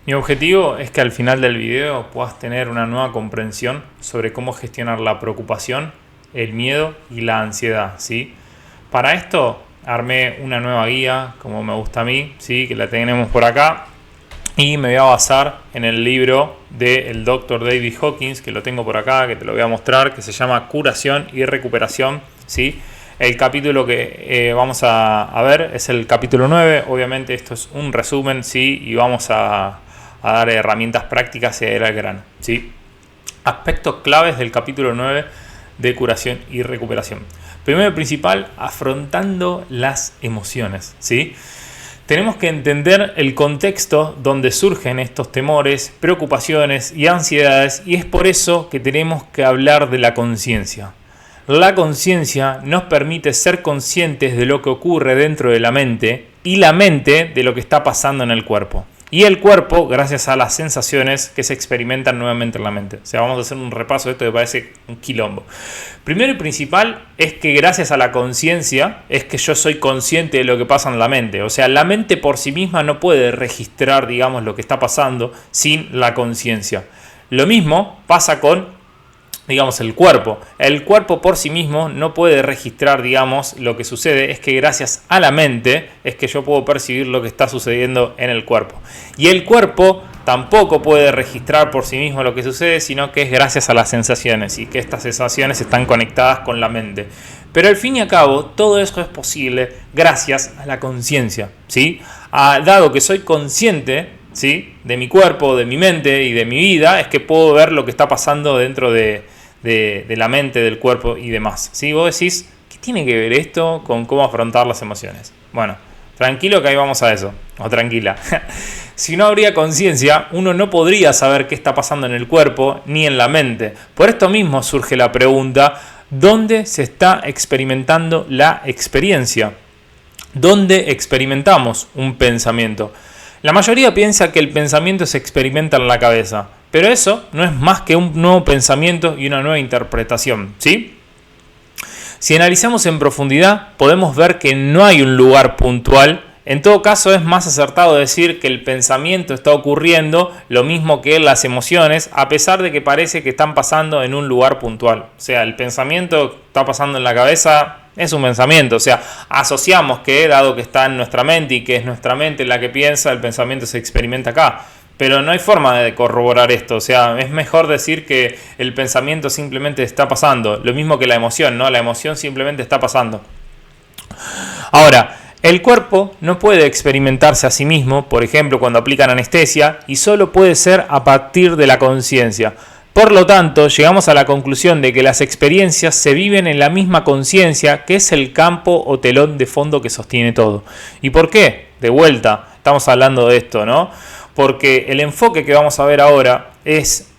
Mi objetivo es que al final del video puedas tener una nueva comprensión sobre cómo gestionar la preocupación, el miedo y la ansiedad, ¿sí? Para esto armé una nueva guía, como me gusta a mí, ¿sí? Que la tenemos por acá. Y me voy a basar en el libro del Dr. David Hawkins, que lo tengo por acá, que te lo voy a mostrar, que se llama Curación y Recuperación, ¿sí? El capítulo que vamos a ver es el capítulo 9. Obviamente esto es un resumen, ¿sí? Y vamos a dar herramientas prácticas y a ir al grano, ¿sí? Aspectos claves del capítulo 9 de Curación y Recuperación. Primero y principal, afrontando las emociones, ¿sí? Tenemos que entender el contexto donde surgen estos temores, preocupaciones y ansiedades, y es por eso que tenemos que hablar de la conciencia. La conciencia nos permite ser conscientes de lo que ocurre dentro de la mente y la mente de lo que está pasando en el cuerpo. Y el cuerpo gracias a las sensaciones que se experimentan nuevamente en la mente. O sea, vamos a hacer un repaso de esto que parece un quilombo. Primero y principal es que gracias a la conciencia es que yo soy consciente de lo que pasa en la mente. O sea, la mente por sí misma no puede registrar, digamos, lo que está pasando sin la conciencia. Lo mismo pasa con, digamos, el cuerpo. El cuerpo por sí mismo no puede registrar, digamos, lo que sucede. Es que gracias a la mente es que yo puedo percibir lo que está sucediendo en el cuerpo. Y el cuerpo tampoco puede registrar por sí mismo lo que sucede, sino que es gracias a las sensaciones y que estas sensaciones están conectadas con la mente. Pero al fin y al cabo, todo eso es posible gracias a la conciencia, ¿sí? Dado que soy consciente, ¿sí?, de mi cuerpo, de mi mente y de mi vida, es que puedo ver lo que está pasando dentro de la mente, del cuerpo y demás, ¿sí? Vos decís, ¿qué tiene que ver esto con cómo afrontar las emociones? Bueno, tranquilo que ahí vamos a eso, o tranquila. Si no habría conciencia, uno no podría saber qué está pasando en el cuerpo ni en la mente. Por esto mismo surge la pregunta, ¿dónde se está experimentando la experiencia? ¿Dónde experimentamos un pensamiento? La mayoría piensa que el pensamiento se experimenta en la cabeza, pero eso no es más que un nuevo pensamiento y una nueva interpretación, ¿sí? Si analizamos en profundidad, podemos ver que no hay un lugar puntual. En todo caso, es más acertado decir que el pensamiento está ocurriendo lo mismo que las emociones, a pesar de que parece que están pasando en un lugar puntual. O sea, el pensamiento está pasando en la cabeza, es un pensamiento. O sea, asociamos que, dado que está en nuestra mente y que es nuestra mente la que piensa, el pensamiento se experimenta acá. Pero no hay forma de corroborar esto. O sea, es mejor decir que el pensamiento simplemente está pasando. Lo mismo que la emoción, ¿no? La emoción simplemente está pasando. Ahora, el cuerpo no puede experimentarse a sí mismo, por ejemplo, cuando aplican anestesia, y solo puede ser a partir de la conciencia. Por lo tanto, llegamos a la conclusión de que las experiencias se viven en la misma conciencia, que es el campo o telón de fondo que sostiene todo. ¿Y por qué? De vuelta, estamos hablando de esto, ¿no? Porque el enfoque que vamos a ver ahora es,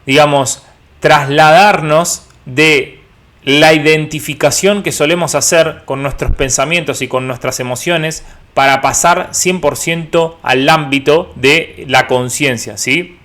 digamos, trasladarnos de la identificación que solemos hacer con nuestros pensamientos y con nuestras emociones para pasar 100% al ámbito de la conciencia, ¿sí?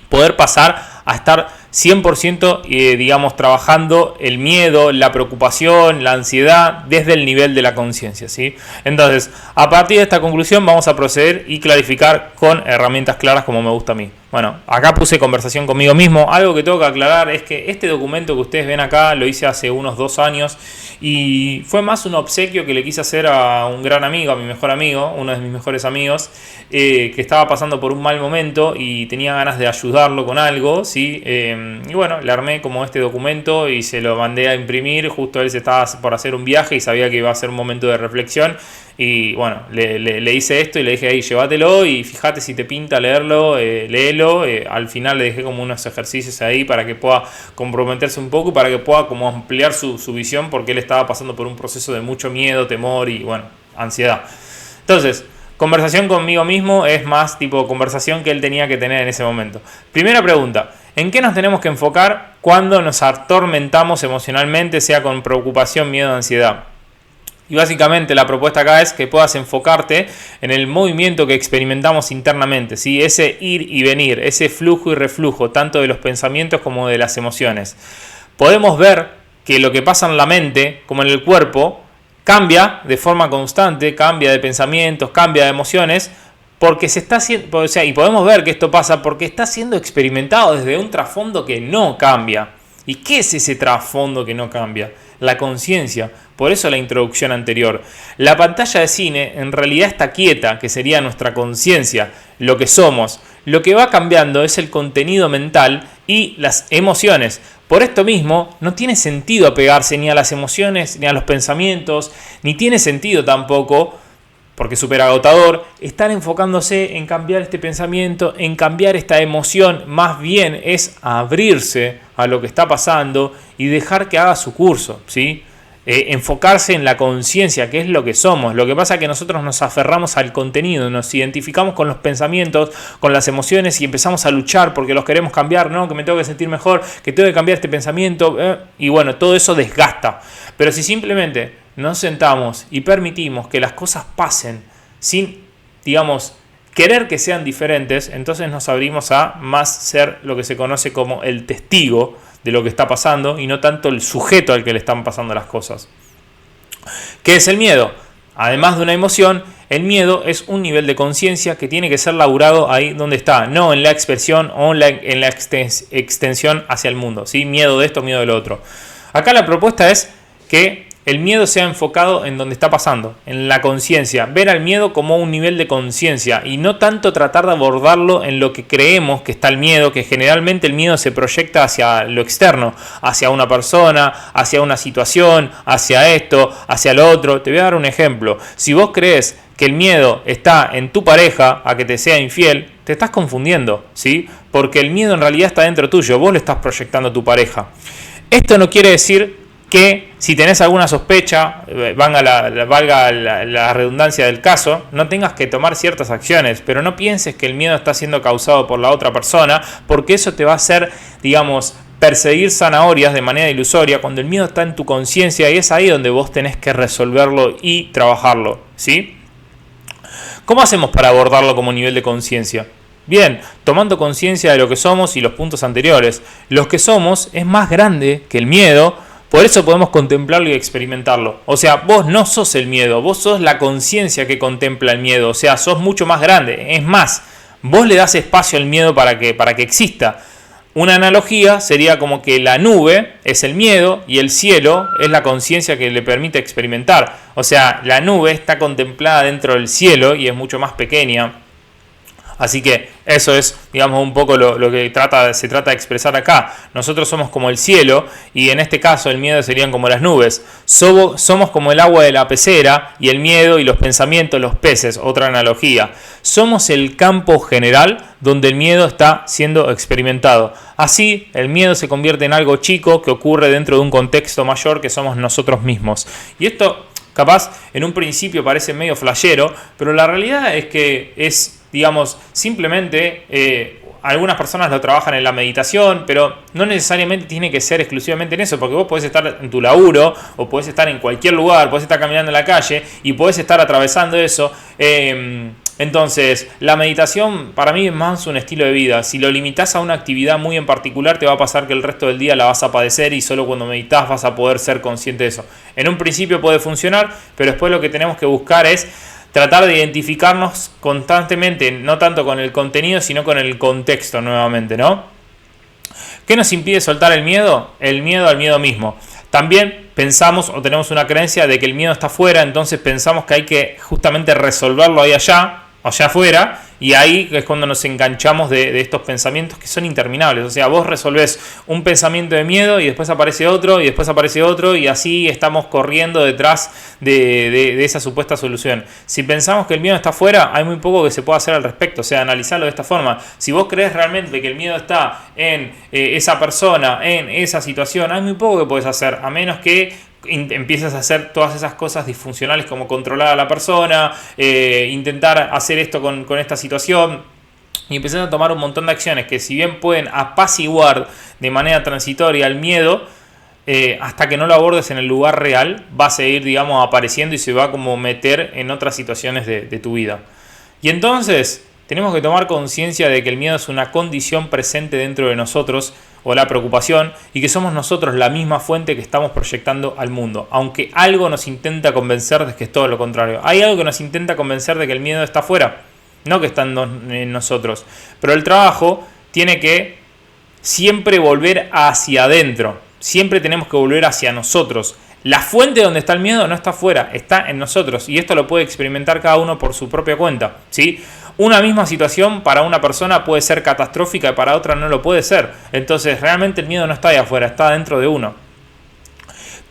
Poder pasar a estar 100%, digamos, trabajando el miedo, la preocupación, la ansiedad desde el nivel de la conciencia, ¿sí? Entonces, a partir de esta conclusión vamos a proceder y clarificar con herramientas claras como me gusta a mí. Bueno, acá puse conversación conmigo mismo. Algo que tengo que aclarar es que este documento que ustedes ven acá lo hice hace unos 2 años y fue más un obsequio que le quise hacer a un gran amigo, a mi mejor amigo, uno de mis mejores amigos, que estaba pasando por un mal momento y tenía ganas de ayudarlo con algo, ¿sí? Y bueno, le armé como este documento y se lo mandé a imprimir. Justo él se estaba por hacer un viaje y sabía que iba a ser un momento de reflexión. Y bueno, le hice esto y le dije, ahí, llévatelo y fíjate si te pinta leerlo, léelo. Al final le dejé como unos ejercicios ahí para que pueda comprometerse un poco y para que pueda como ampliar su visión, porque él estaba pasando por un proceso de mucho miedo, temor y bueno, ansiedad. Entonces, conversación conmigo mismo es más tipo conversación que él tenía que tener en ese momento. Primera pregunta, ¿en qué nos tenemos que enfocar cuando nos atormentamos emocionalmente, sea con preocupación, miedo o ansiedad? Y básicamente la propuesta acá es que puedas enfocarte en el movimiento que experimentamos internamente, ¿sí? Ese ir y venir, ese flujo y reflujo, tanto de los pensamientos como de las emociones. Podemos ver que lo que pasa en la mente, como en el cuerpo, cambia de forma constante, cambia de pensamientos, cambia de emociones, porque se está haciendo, o sea, y podemos ver que esto pasa porque está siendo experimentado desde un trasfondo que no cambia. ¿Y qué es ese trasfondo que no cambia? La conciencia. Por eso la introducción anterior. La pantalla de cine en realidad está quieta, que sería nuestra conciencia, lo que somos. Lo que va cambiando es el contenido mental y las emociones. Por esto mismo, no tiene sentido apegarse ni a las emociones, ni a los pensamientos, ni tiene sentido tampoco, porque es súper agotador, estar enfocándose en cambiar este pensamiento, en cambiar esta emoción. Más bien es abrirse a lo que está pasando y dejar que haga su curso, ¿sí? Enfocarse en la conciencia, que es lo que somos. Lo que pasa es que nosotros nos aferramos al contenido, nos identificamos con los pensamientos, con las emociones y empezamos a luchar porque los queremos cambiar, ¿no? Que me tengo que sentir mejor, que tengo que cambiar este pensamiento, y bueno, todo eso desgasta. Pero si simplemente nos sentamos y permitimos que las cosas pasen sin, digamos, querer que sean diferentes, entonces nos abrimos a más ser lo que se conoce como el testigo de lo que está pasando y no tanto el sujeto al que le están pasando las cosas. ¿Qué es el miedo? Además de una emoción, el miedo es un nivel de conciencia que tiene que ser laburado ahí donde está, no en la expresión o en la extensión hacia el mundo, ¿sí? Miedo de esto, miedo de lo otro. Acá la propuesta es que el miedo sea enfocado en donde está pasando, en la conciencia, ver al miedo como un nivel de conciencia y no tanto tratar de abordarlo en lo que creemos que está el miedo, que generalmente el miedo se proyecta hacia lo externo, hacia una persona, hacia una situación, hacia esto, hacia lo otro. Te voy a dar un ejemplo. Si vos crees que el miedo está en tu pareja a que te sea infiel, te estás confundiendo, ¿sí? Porque el miedo en realidad está dentro tuyo, vos lo estás proyectando a tu pareja. Esto no quiere decir que si tenés alguna sospecha, valga la redundancia del caso, no tengas que tomar ciertas acciones, pero no pienses que el miedo está siendo causado por la otra persona, porque eso te va a hacer, digamos, perseguir zanahorias de manera ilusoria cuando el miedo está en tu conciencia y es ahí donde vos tenés que resolverlo y trabajarlo, ¿sí? ¿Cómo hacemos para abordarlo como nivel de conciencia? Bien, tomando conciencia de lo que somos y los puntos anteriores. Lo que somos es más grande que el miedo. Por eso podemos contemplarlo y experimentarlo. O sea, vos no sos el miedo, vos sos la conciencia que contempla el miedo. O sea, sos mucho más grande. Es más, vos le das espacio al miedo para que exista. Una analogía sería como que la nube es el miedo y el cielo es la conciencia que le permite experimentar. O sea, la nube está contemplada dentro del cielo y es mucho más pequeña. Así que eso es, digamos, un poco lo que se trata de expresar acá. Nosotros somos como el cielo y en este caso el miedo serían como las nubes. Somos como el agua de la pecera y el miedo y los pensamientos los peces, otra analogía. Somos el campo general donde el miedo está siendo experimentado. Así, el miedo se convierte en algo chico que ocurre dentro de un contexto mayor que somos nosotros mismos. Y esto, capaz, en un principio parece medio flashero, pero la realidad es que es, digamos, simplemente algunas personas lo trabajan en la meditación, pero no necesariamente tiene que ser exclusivamente en eso, porque vos podés estar en tu laburo o podés estar en cualquier lugar, podés estar caminando en la calle y podés estar atravesando eso. Entonces, la meditación para mí es más un estilo de vida. Si lo limitás a una actividad muy en particular, te va a pasar que el resto del día la vas a padecer y solo cuando meditas vas a poder ser consciente de eso. En un principio puede funcionar, pero después lo que tenemos que buscar es tratar de identificarnos constantemente, no tanto con el contenido, sino con el contexto nuevamente, ¿no? ¿Qué nos impide soltar el miedo? El miedo al miedo mismo. También pensamos o tenemos una creencia de que el miedo está afuera, entonces pensamos que hay que justamente resolverlo ahí allá afuera, y ahí es cuando nos enganchamos de estos pensamientos que son interminables. O sea, vos resolvés un pensamiento de miedo y después aparece otro y después aparece otro y así estamos corriendo detrás de esa supuesta solución. Si pensamos que el miedo está afuera, hay muy poco que se pueda hacer al respecto. O sea, analizarlo de esta forma. Si vos crees realmente que el miedo está en esa persona, en esa situación, hay muy poco que podés hacer, a menos que empiezas a hacer todas esas cosas disfuncionales como controlar a la persona, intentar hacer esto con esta situación y empezar a tomar un montón de acciones que, si bien pueden apaciguar de manera transitoria el miedo, hasta que no lo abordes en el lugar real va a seguir, digamos, apareciendo y se va a como meter en otras situaciones de tu vida. Y entonces tenemos que tomar conciencia de que el miedo es una condición presente dentro de nosotros, o la preocupación, y que somos nosotros la misma fuente que estamos proyectando al mundo. Aunque algo nos intenta convencer de que es todo lo contrario. Hay algo que nos intenta convencer de que el miedo está afuera. no que está en nosotros. Pero el trabajo tiene que siempre volver hacia adentro, siempre tenemos que volver hacia nosotros. La fuente donde está el miedo no está afuera, está en nosotros, y esto lo puede experimentar cada uno por su propia cuenta, ¿sí? Una misma situación para una persona puede ser catastrófica y para otra no lo puede ser. Entonces realmente el miedo no está ahí afuera, está dentro de uno.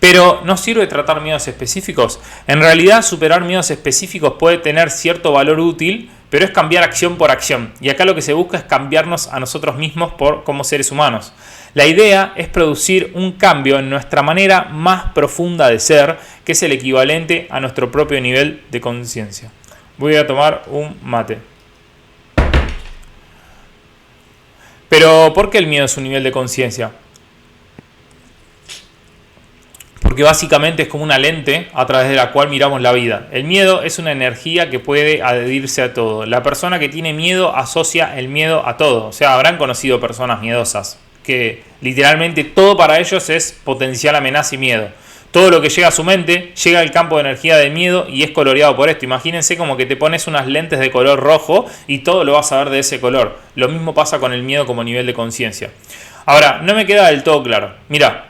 Pero ¿no sirve tratar miedos específicos? En realidad superar miedos específicos puede tener cierto valor útil, pero es cambiar acción por acción. Y acá lo que se busca es cambiarnos a nosotros mismos como seres humanos. La idea es producir un cambio en nuestra manera más profunda de ser, que es el equivalente a nuestro propio nivel de conciencia. Voy a tomar un mate. Pero ¿por qué el miedo es un nivel de conciencia? Porque básicamente es como una lente a través de la cual miramos la vida. El miedo es una energía que puede adherirse a todo. La persona que tiene miedo asocia el miedo a todo. O sea, habrán conocido personas miedosas, que literalmente todo para ellos es potencial amenaza y miedo. Todo lo que llega a su mente llega al campo de energía de miedo y es coloreado por esto. Imagínense como que te pones unas lentes de color rojo y todo lo vas a ver de ese color. Lo mismo pasa con el miedo como nivel de conciencia. Ahora, no me queda del todo claro. Mira,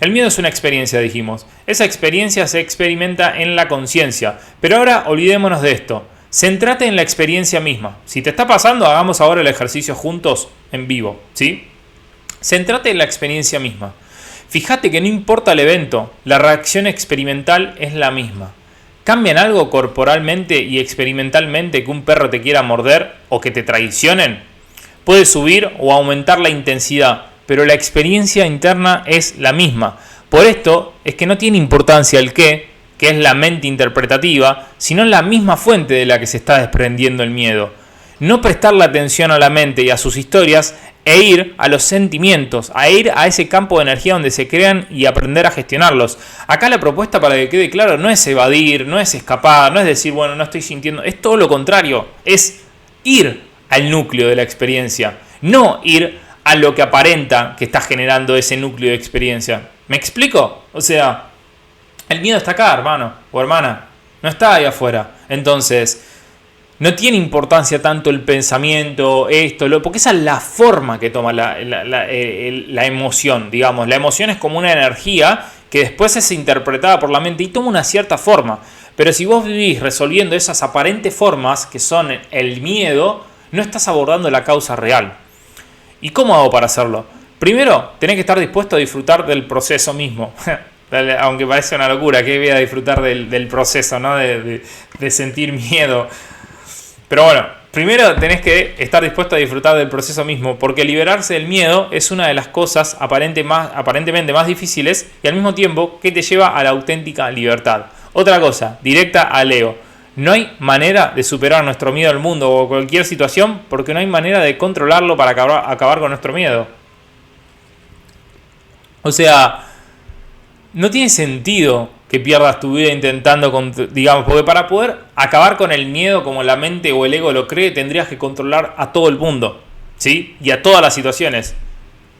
el miedo es una experiencia, dijimos. Esa experiencia se experimenta en la conciencia. Pero ahora olvidémonos de esto. Céntrate en la experiencia misma. Si te está pasando, hagamos ahora el ejercicio juntos en vivo, ¿sí? Céntrate en la experiencia misma. Fíjate que no importa el evento, la reacción experimental es la misma. ¿Cambian algo corporalmente y experimentalmente que un perro te quiera morder o que te traicionen? Puede subir o aumentar la intensidad, pero la experiencia interna es la misma. Por esto es que no tiene importancia el qué, que es la mente interpretativa, sino la misma fuente de la que se está desprendiendo el miedo. No prestarle atención a la mente y a sus historias e ir a los sentimientos, a ir a ese campo de energía donde se crean y aprender a gestionarlos. Acá la propuesta, para que quede claro, no es evadir, no es escapar, no es decir, bueno, no estoy sintiendo, es todo lo contrario, es ir al núcleo de la experiencia, no ir a lo que aparenta que está generando ese núcleo de experiencia. ¿Me explico? O sea, el miedo está acá, hermano o hermana, no está ahí afuera. Entonces, no tiene importancia tanto el pensamiento, porque esa es la forma que toma la emoción, digamos. La emoción es como una energía que después es interpretada por la mente y toma una cierta forma. Pero si vos vivís resolviendo esas aparentes formas, que son el miedo, no estás abordando la causa real. ¿Y cómo hago para hacerlo? Primero, tenés que estar dispuesto a disfrutar del proceso mismo. Aunque parece una locura, que voy a disfrutar del proceso, ¿no? De sentir miedo. Pero bueno, primero tenés que estar dispuesto a disfrutar del proceso mismo, porque liberarse del miedo es una de las cosas aparentemente más difíciles y al mismo tiempo que te lleva a la auténtica libertad. Otra cosa, directa al ego. No hay manera de superar nuestro miedo al mundo o cualquier situación porque no hay manera de controlarlo para acabar con nuestro miedo. O sea, no tiene sentido que pierdas tu vida intentando, porque para poder acabar con el miedo como la mente o el ego lo cree, tendrías que controlar a todo el mundo, ¿sí? Y a todas las situaciones.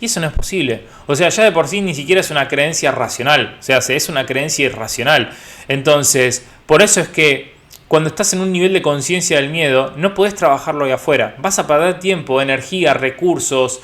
Y eso no es posible. O sea, ya de por sí ni siquiera es una creencia racional. O sea, es una creencia irracional. Entonces, por eso es que cuando estás en un nivel de conciencia del miedo, no podés trabajarlo ahí afuera. Vas a perder tiempo, energía, recursos,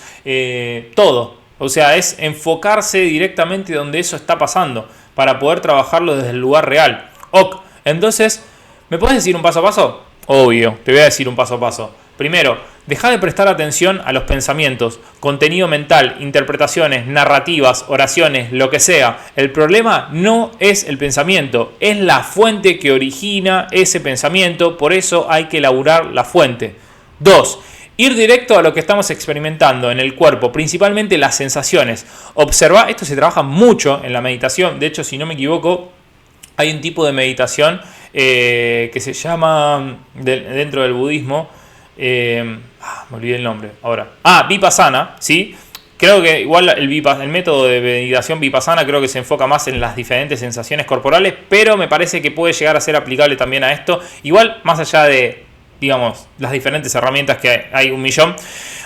todo. O sea, es enfocarse directamente donde eso está pasando para poder trabajarlo desde el lugar real. Ok, entonces, ¿me puedes decir un paso a paso? Obvio, te voy a decir un paso a paso. Primero, deja de prestar atención a los pensamientos, contenido mental, interpretaciones, narrativas, oraciones, lo que sea. El problema no es el pensamiento, es la fuente que origina ese pensamiento, por eso hay que elaborar la fuente. 2. Ir directo a lo que estamos experimentando en el cuerpo, principalmente las sensaciones. Observa, esto se trabaja mucho en la meditación, de hecho, si no me equivoco, hay un tipo de meditación que se llama, dentro del budismo, me olvidé el nombre ahora. Vipassana, ¿sí? Creo que igual el método de meditación Vipassana creo que se enfoca más en las diferentes sensaciones corporales, pero me parece que puede llegar a ser aplicable también a esto. Igual, más allá de, digamos, las diferentes herramientas que hay un millón.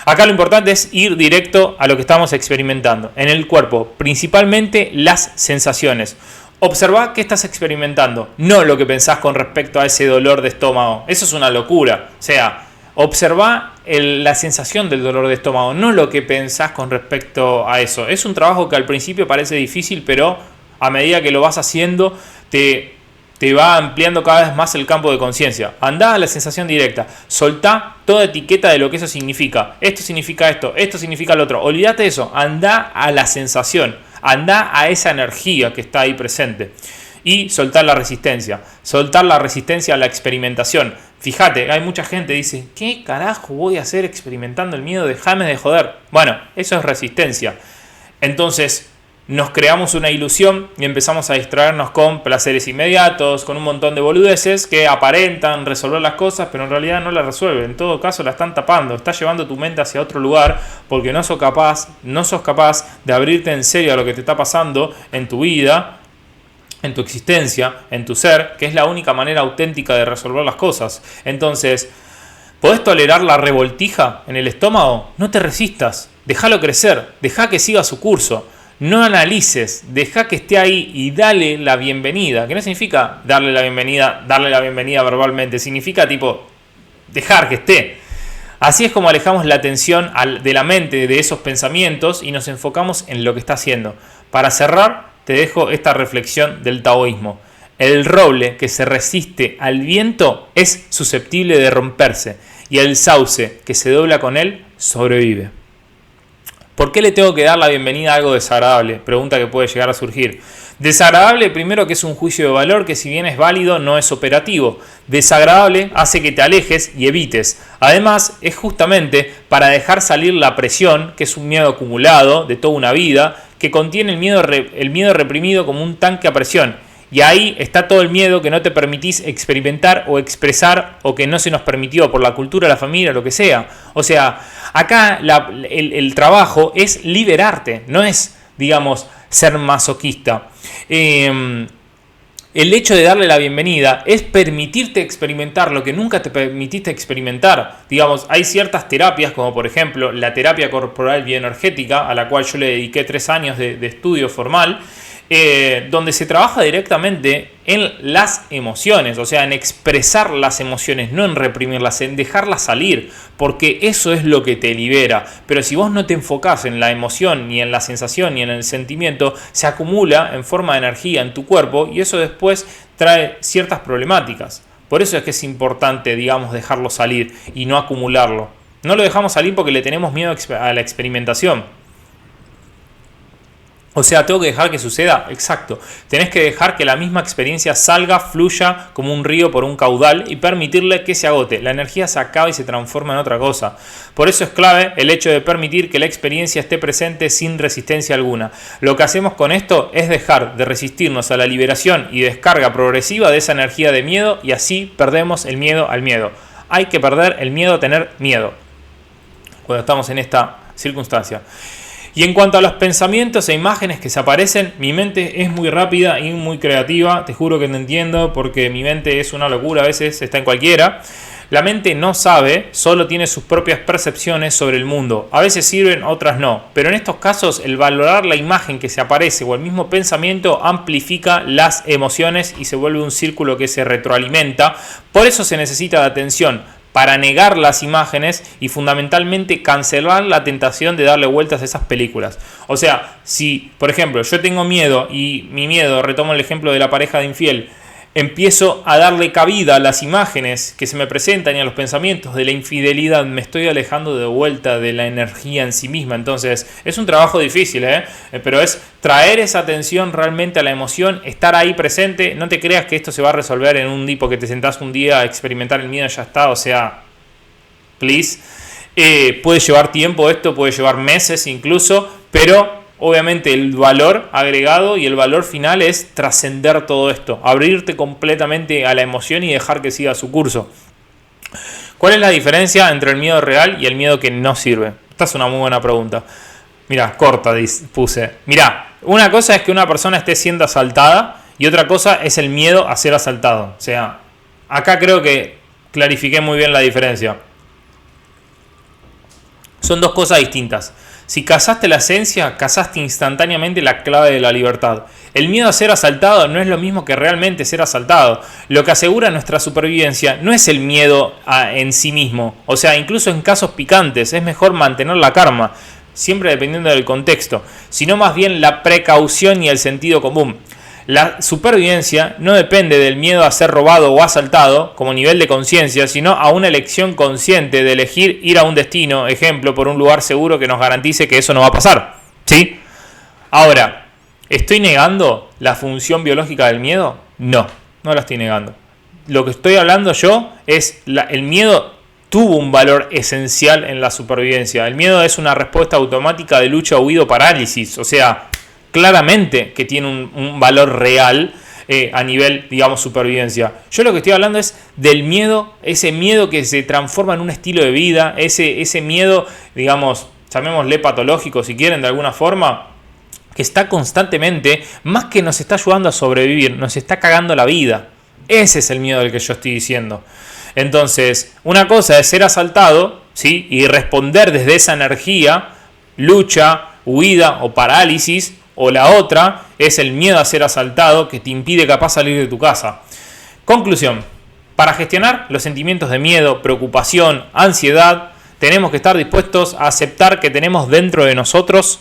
Acá lo importante es ir directo a lo que estamos experimentando en el cuerpo, principalmente las sensaciones. Observá qué estás experimentando, no lo que pensás con respecto a ese dolor de estómago. Eso es una locura. O sea, observá la sensación del dolor de estómago, no lo que pensás con respecto a eso. Es un trabajo que al principio parece difícil, pero a medida que lo vas haciendo, te va ampliando cada vez más el campo de conciencia. Andá a la sensación directa. Soltá toda etiqueta de lo que eso significa. Esto significa esto, esto significa lo otro. Olvídate de eso. Andá a la sensación. Andá a esa energía que está ahí presente. Y soltar la resistencia. Soltar la resistencia a la experimentación. Fíjate, hay mucha gente que dice, ¿qué carajo voy a hacer experimentando el miedo? Déjame de joder. Bueno, eso es resistencia. Entonces, nos creamos una ilusión y empezamos a distraernos con placeres inmediatos, con un montón de boludeces que aparentan resolver las cosas, pero en realidad no las resuelven. En todo caso, la están tapando. Estás llevando tu mente hacia otro lugar porque no sos capaz de abrirte en serio a lo que te está pasando en tu vida, en tu existencia, en tu ser, que es la única manera auténtica de resolver las cosas. Entonces, ¿podés tolerar la revoltija en el estómago? No te resistas. Déjalo crecer. Deja que siga su curso. No analices, deja que esté ahí y dale la bienvenida. Que no significa darle la bienvenida verbalmente, significa tipo dejar que esté. Así es como alejamos la atención de la mente de esos pensamientos y nos enfocamos en lo que está haciendo. Para cerrar, te dejo esta reflexión del taoísmo. El roble que se resiste al viento es susceptible de romperse y el sauce que se dobla con él sobrevive. ¿Por qué le tengo que dar la bienvenida a algo desagradable? Pregunta que puede llegar a surgir. Desagradable, primero, que es un juicio de valor que, si bien es válido, no es operativo. Desagradable hace que te alejes y evites. Además, es justamente para dejar salir la presión, que es un miedo acumulado de toda una vida, que contiene el miedo reprimido como un tanque a presión. Y ahí está todo el miedo que no te permitís experimentar o expresar, o que no se nos permitió por la cultura, la familia, lo que sea. O sea, acá el trabajo es liberarte, no es, digamos, ser masoquista. El hecho de darle la bienvenida es permitirte experimentar lo que nunca te permitiste experimentar. Digamos, hay ciertas terapias, como por ejemplo la terapia corporal bioenergética, a la cual yo le dediqué 3 años de estudio formal, donde se trabaja directamente en las emociones, o sea, en expresar las emociones, no en reprimirlas, en dejarlas salir, porque eso es lo que te libera. Pero si vos no te enfocás en la emoción, ni en la sensación, ni en el sentimiento, se acumula en forma de energía en tu cuerpo y eso después trae ciertas problemáticas. Por eso es que es importante, digamos, dejarlo salir y no acumularlo. No lo dejamos salir porque le tenemos miedo a la experimentación. O sea, ¿tengo que dejar que suceda? Exacto. Tenés que dejar que la misma experiencia salga, fluya como un río por un caudal y permitirle que se agote. La energía se acaba y se transforma en otra cosa. Por eso es clave el hecho de permitir que la experiencia esté presente sin resistencia alguna. Lo que hacemos con esto es dejar de resistirnos a la liberación y descarga progresiva de esa energía de miedo, y así perdemos el miedo al miedo. Hay que perder el miedo a tener miedo cuando estamos en esta circunstancia. Y en cuanto a los pensamientos e imágenes que se aparecen, mi mente es muy rápida y muy creativa. Te juro que te entiendo, porque mi mente es una locura, a veces está en cualquiera. La mente no sabe, solo tiene sus propias percepciones sobre el mundo. A veces sirven, otras no. Pero en estos casos, el valorar la imagen que se aparece o el mismo pensamiento amplifica las emociones y se vuelve un círculo que se retroalimenta. Por eso se necesita de atención, para negar las imágenes y fundamentalmente cancelar la tentación de darle vueltas a esas películas. O sea, si por ejemplo yo tengo miedo y mi miedo, retomo el ejemplo de la pareja de infiel, empiezo a darle cabida a las imágenes que se me presentan y a los pensamientos de la infidelidad, me estoy alejando de vuelta de la energía en sí misma. Entonces es un trabajo difícil, pero es traer esa atención realmente a la emoción, estar ahí presente. No te creas que esto se va a resolver en un día, porque te sentás un día a experimentar el miedo y ya está. O sea, please. Puede llevar tiempo esto, puede llevar meses incluso, pero obviamente el valor agregado y el valor final es trascender todo esto, abrirte completamente a la emoción y dejar que siga su curso. ¿Cuál es la diferencia entre el miedo real y el miedo que no sirve? Esta es una muy buena pregunta. Mirá, corta puse. Mirá, una cosa es que una persona esté siendo asaltada y otra cosa es el miedo a ser asaltado. O sea, acá creo que clarifiqué muy bien la diferencia. Son dos cosas distintas. Si cazaste la esencia, cazaste instantáneamente la clave de la libertad. El miedo a ser asaltado no es lo mismo que realmente ser asaltado. Lo que asegura nuestra supervivencia no es el miedo en sí mismo. O sea, incluso en casos picantes es mejor mantener la calma, siempre dependiendo del contexto, sino más bien la precaución y el sentido común. La supervivencia no depende del miedo a ser robado o asaltado como nivel de conciencia, sino a una elección consciente de elegir ir a un destino, ejemplo, por un lugar seguro que nos garantice que eso no va a pasar. ¿Sí? Ahora, ¿estoy negando la función biológica del miedo? No, no la estoy negando. Lo que estoy hablando yo es el miedo tuvo un valor esencial en la supervivencia. El miedo es una respuesta automática de lucha, huido, parálisis, o sea, claramente que tiene un valor real a nivel, digamos, supervivencia. Yo lo que estoy hablando es del miedo, ese miedo que se transforma en un estilo de vida, ese miedo, digamos, llamémosle patológico si quieren de alguna forma, que está constantemente, más que nos está ayudando a sobrevivir, nos está cagando la vida. Ese es el miedo del que yo estoy diciendo. Entonces, una cosa es ser asaltado, ¿sí? Y responder desde esa energía, lucha, huida o parálisis. O la otra es el miedo a ser asaltado que te impide capaz salir de tu casa. Conclusión. Para gestionar los sentimientos de miedo, preocupación, ansiedad, tenemos que estar dispuestos a aceptar que tenemos dentro de nosotros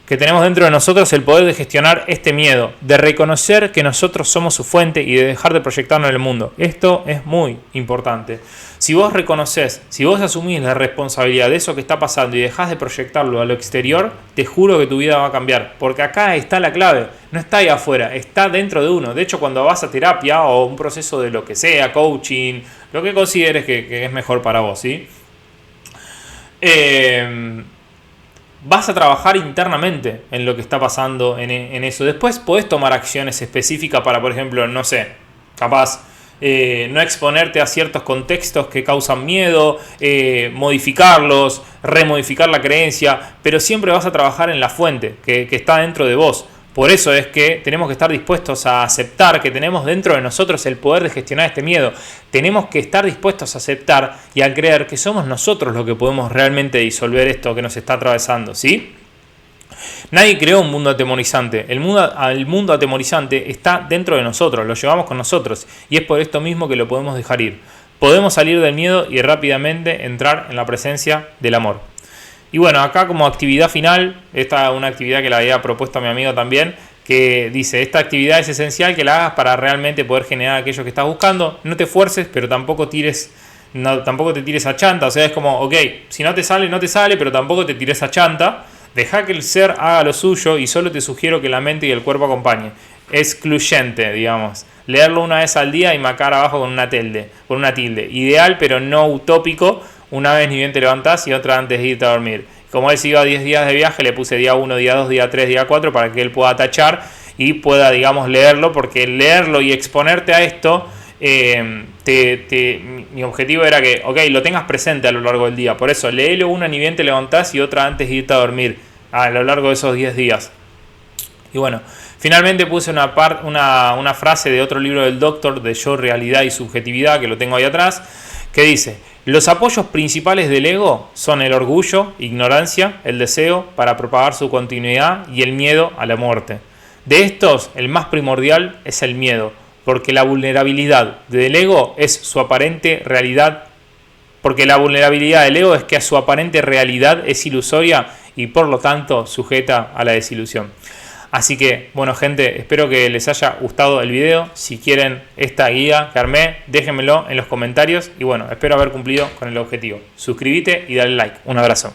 el poder de gestionar este miedo, de reconocer que nosotros somos su fuente y de dejar de proyectarnos en el mundo. Esto es muy importante. Si vos reconoces, si vos asumís la responsabilidad de eso que está pasando y dejás de proyectarlo a lo exterior, te juro que tu vida va a cambiar. Porque acá está la clave, no está ahí afuera, está dentro de uno. De hecho, cuando vas a terapia o un proceso de lo que sea, coaching, lo que consideres que es mejor para vos, ¿sí? Vas a trabajar internamente en lo que está pasando en eso. Después podés tomar acciones específicas para, por ejemplo, no sé, capaz no exponerte a ciertos contextos que causan miedo, modificarlos, remodificar la creencia, pero siempre vas a trabajar en la fuente que está dentro de vos. Por eso es que tenemos que estar dispuestos a aceptar que tenemos dentro de nosotros el poder de gestionar este miedo. Tenemos que estar dispuestos a aceptar y a creer que somos nosotros los que podemos realmente disolver esto que nos está atravesando, ¿sí? Nadie creó un mundo atemorizante. El mundo atemorizante está dentro de nosotros, lo llevamos con nosotros y es por esto mismo que lo podemos dejar ir. Podemos salir del miedo y rápidamente entrar en la presencia del amor. Y bueno, acá como actividad final, esta es una actividad que le había propuesto a mi amigo también, que dice, esta actividad es esencial que la hagas para realmente poder generar aquello que estás buscando. No te esfuerces, pero tampoco te tires a chanta. O sea, es como, ok, si no te sale, pero tampoco te tires a chanta. Deja que el ser haga lo suyo y solo te sugiero que la mente y el cuerpo acompañen. Excluyente, digamos. Leerlo una vez al día y marcar abajo con una tilde. Ideal, pero no utópico. Una vez ni bien te levantás y otra antes de irte a dormir. Como él se iba a 10 días de viaje, le puse día 1, día 2, día 3, día 4 para que él pueda tachar y pueda, digamos, leerlo, porque leerlo y exponerte a esto, mi objetivo era que, ok, lo tengas presente a lo largo del día. Por eso, léelo una ni bien te levantás y otra antes de irte a dormir a lo largo de esos 10 días. Y bueno, finalmente puse una frase de otro libro del Doctor, de Yo, Realidad y Subjetividad, que lo tengo ahí atrás, que dice: los apoyos principales del ego son el orgullo, ignorancia, el deseo para propagar su continuidad y el miedo a la muerte. De estos, el más primordial es el miedo, porque la vulnerabilidad del ego es su aparente realidad, porque la vulnerabilidad del ego es que su aparente realidad es ilusoria y por lo tanto sujeta a la desilusión. Así que, bueno gente, espero que les haya gustado el video. Si quieren esta guía que armé, déjenmelo en los comentarios. Y bueno, espero haber cumplido con el objetivo. Suscríbete y dale like. Un abrazo.